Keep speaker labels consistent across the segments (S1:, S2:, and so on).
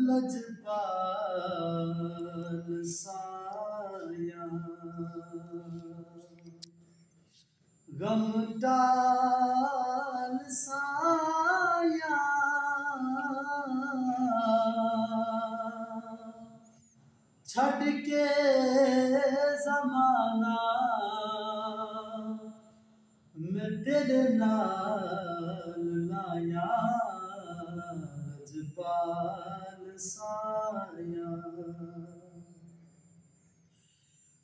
S1: लजपाल साया गम टाल साया छड़ के ज़माना मैं तेरे नाल लाया लजपाल साया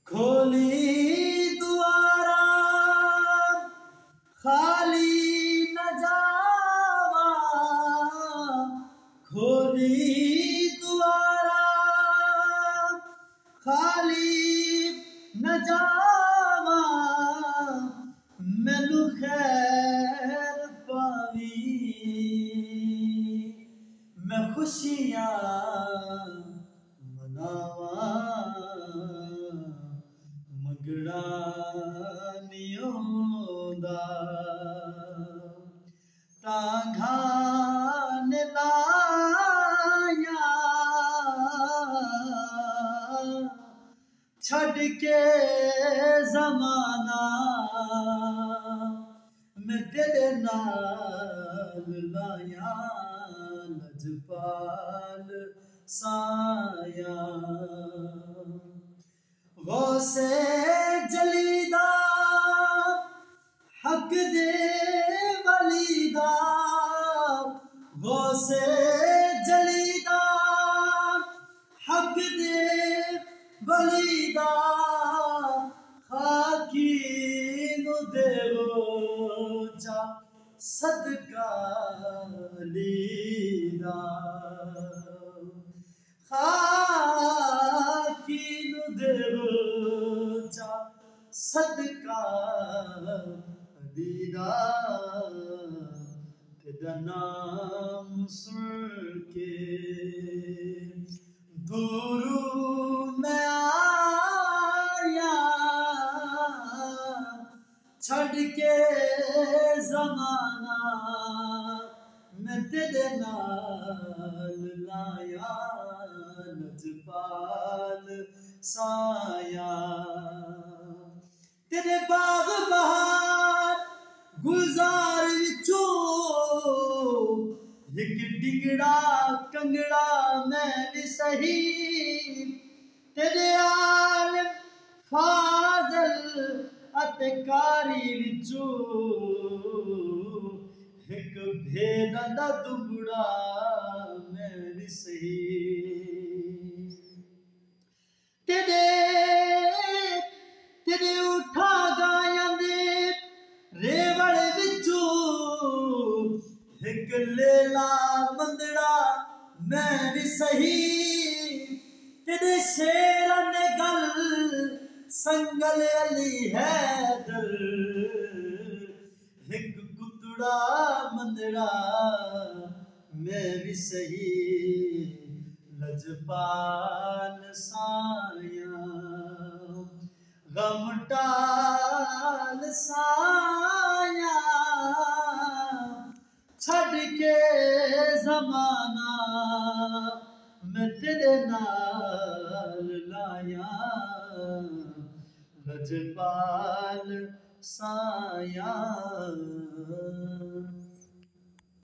S1: खोली दुआरा खाली न जावा खोली दुआरा खाली न जावा मैनू खैर पावी मैं खुशियां मनावा मंगड़ा नहीं होंदा ताघान लाया छड़ के ज़माना मैं तेरे नाल लाया लजपाल साया गौसे जलीदा हक दे वलीदा गौसे जलीदा हक दे वलीदा खाकी नु देवो चा सदका लीदा खाकी नु देवो चा सदका लीदा तेरा नाम सुन के दूरू मैं आया छड़ के ज़माना मैं तेरे नाल लाया लजपाल साया तेरे बाग बहार गुलजार विचों एक डिगड़ा कंगड़ा मैं भी सही तेरे आलिम फाज़ल अतकारी विचों एक भेदा दा दुबड़ा मैं भी सही तेरे तेरे उठा गाया दे रेवड़ विचों एक लेला बंदड़ा मैं भी सही तेरे शेरा ने गल संगल अली हैदर एक कुतड़ा मंदड़ा मैं भी सही लजपाल साया गम टाल साया छड़ के ज़माना मैं तेरे नाल लाया लजपाल साया।